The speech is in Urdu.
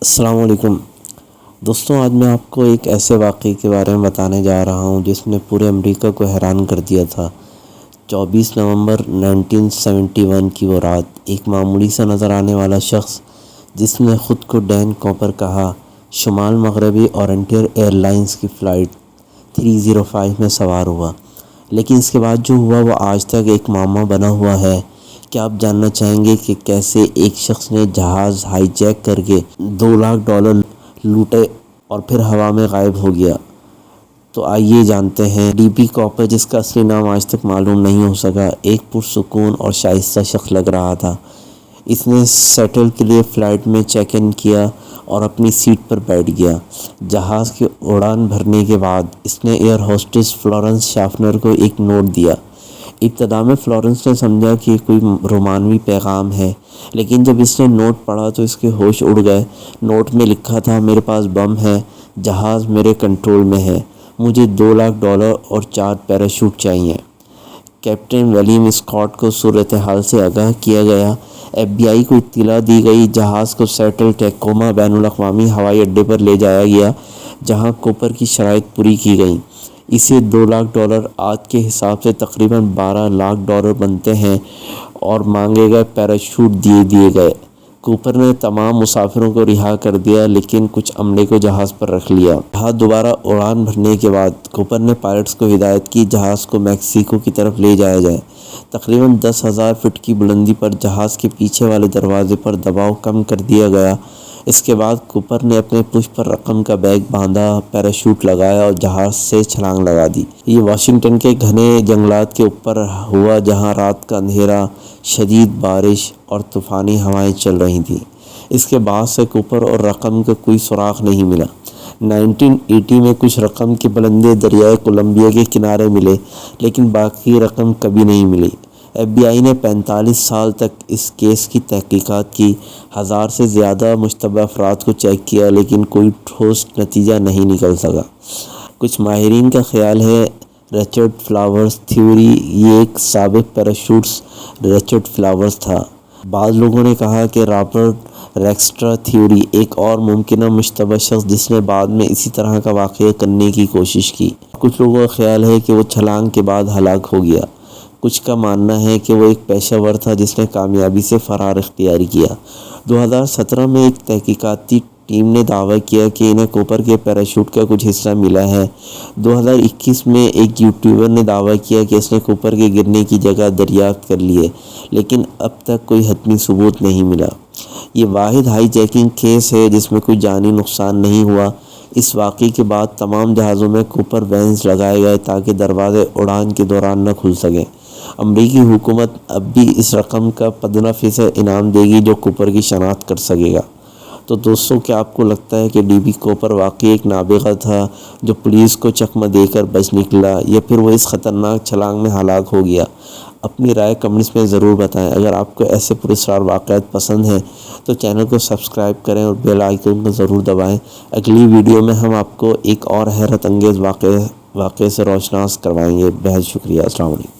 السلام علیکم دوستوں، آج میں آپ کو ایک ایسے واقعے کے بارے میں بتانے جا رہا ہوں جس نے پورے امریکہ کو حیران کر دیا تھا۔ 24 نومبر 1971 کی وہ رات، ایک معمولی سا نظر آنے والا شخص جس نے خود کو ڈین کوپر کہا، شمال مغربی اورینٹل ایئر لائنز کی فلائٹ 305 میں سوار ہوا۔ لیکن اس کے بعد جو ہوا وہ آج تک ایک معمہ بنا ہوا ہے۔ کیا آپ جاننا چاہیں گے کہ کیسے ایک شخص نے جہاز ہائی جیک کر کے $2 لاکھ لوٹے اور پھر ہوا میں غائب ہو گیا؟ تو آئیے جانتے ہیں۔ ڈی بی کوپر، جس کا اصلی نام آج تک معلوم نہیں ہو سکا، ایک پرسکون اور شائستہ شخص لگ رہا تھا۔ اس نے سیٹل کے لیے فلائٹ میں چیک ان کیا اور اپنی سیٹ پر بیٹھ گیا۔ جہاز کی اڑان بھرنے کے بعد اس نے ایئر ہوسٹس فلورنس شافنر کو ایک نوٹ دیا۔ ابتدا میں فلورنس نے سمجھا کہ یہ کوئی رومانوی پیغام ہے، لیکن جب اس نے نوٹ پڑھا تو اس کے ہوش اڑ گئے۔ نوٹ میں لکھا تھا، میرے پاس بم ہے، جہاز میرے کنٹرول میں ہے، مجھے $2 لاکھ اور 4 پیراشوٹ چاہیے۔ کیپٹن ولیم اسکاٹ کو صورتحال سے آگاہ کیا گیا۔ ایف بی آئی کو اطلاع دی گئی۔ جہاز کو سیٹل ٹیکوما بین الاقوامی ہوائی اڈے پر لے جایا گیا، جہاں کوپر کی شرائط پوری کی گئیں۔ اسے $2 لاکھ آج کے حساب سے تقریباً $12 لاکھ بنتے ہیں اور مانگے گئے پیراشوٹ دیے گئے۔ کوپر نے تمام مسافروں کو رہا کر دیا، لیکن کچھ عملے کو جہاز پر رکھ لیا۔ جہاز دوبارہ اڑان بھرنے کے بعد کوپر نے پائلٹس کو ہدایت کی جہاز کو میکسیکو کی طرف لے جایا جائے۔ تقریباً 10,000 فٹ کی بلندی پر جہاز کے پیچھے والے دروازے پر دباؤ کم کر دیا گیا۔ اس کے بعد کوپر نے اپنے پشت پر رقم کا بیگ باندھا، پیراشوٹ لگایا اور جہاز سے چھلانگ لگا دی۔ یہ واشنگٹن کے گھنے جنگلات کے اوپر ہوا، جہاں رات کا اندھیرا، شدید بارش اور طوفانی ہوائیں چل رہی تھیں۔ اس کے بعد سے کوپر اور رقم کا کوئی سراغ نہیں ملا۔ 1980 میں کچھ رقم کے بلندے دریائے کولمبیا کے کنارے ملے، لیکن باقی رقم کبھی نہیں ملی۔ ایف بی آئی نے 45 سال تک اس کیس کی تحقیقات کی، 1000 سے زیادہ مشتبہ افراد کو چیک کیا، لیکن کوئی ٹھوس نتیجہ نہیں نکل سکا۔ کچھ ماہرین کا خیال ہے رچرڈ فلاورز تھیوری، یہ ایک سابق پیراشوٹس رچرڈ فلاورز تھا۔ بعض لوگوں نے کہا کہ رابرٹ ریکسٹرا تھیوری، ایک اور ممکنہ مشتبہ شخص جس نے بعد میں اسی طرح کا واقعہ کرنے کی کوشش کی۔ کچھ لوگوں کا خیال ہے کہ وہ چھلانگ کے بعد ہلاک ہو گیا۔ کچھ کا ماننا ہے کہ وہ ایک پیشہ ور تھا جس نے کامیابی سے فرار اختیار کیا۔ 2017 میں ایک تحقیقاتی ٹیم نے دعویٰ کیا کہ انہیں کوپر کے پیراشوٹ کا کچھ حصہ ملا ہے۔ 2021 میں ایک یوٹیوبر نے دعویٰ کیا کہ اس نے کوپر کے گرنے کی جگہ دریافت کر لی ہے، لیکن اب تک کوئی حتمی ثبوت نہیں ملا۔ یہ واحد ہائی جیکنگ کیس ہے جس میں کوئی جانی نقصان نہیں ہوا۔ اس واقعے کے بعد تمام جہازوں میں کوپر وینز لگائے گئے تاکہ دروازے اڑان کے دوران نہ کھل سکیں۔ امریکی حکومت اب بھی اس رقم کا 15% انعام دے گی جو کوپر کی شناخت کر سکے گا۔ تو دوستوں، کیا آپ کو لگتا ہے کہ ڈی بی کوپر واقعی ایک نابغہ تھا جو پولیس کو چکمہ دے کر بچ نکلا، یا پھر وہ اس خطرناک چھلانگ میں ہلاک ہو گیا؟ اپنی رائے کمنٹس میں ضرور بتائیں۔ اگر آپ کو ایسے پراسرار واقعات پسند ہیں تو چینل کو سبسکرائب کریں اور بیل آئیکن کو ضرور دبائیں۔ اگلی ویڈیو میں ہم آپ کو ایک اور حیرت انگیز واقعے سے روشناس کروائیں گے۔ بہت شکریہ۔ السلام علیکم۔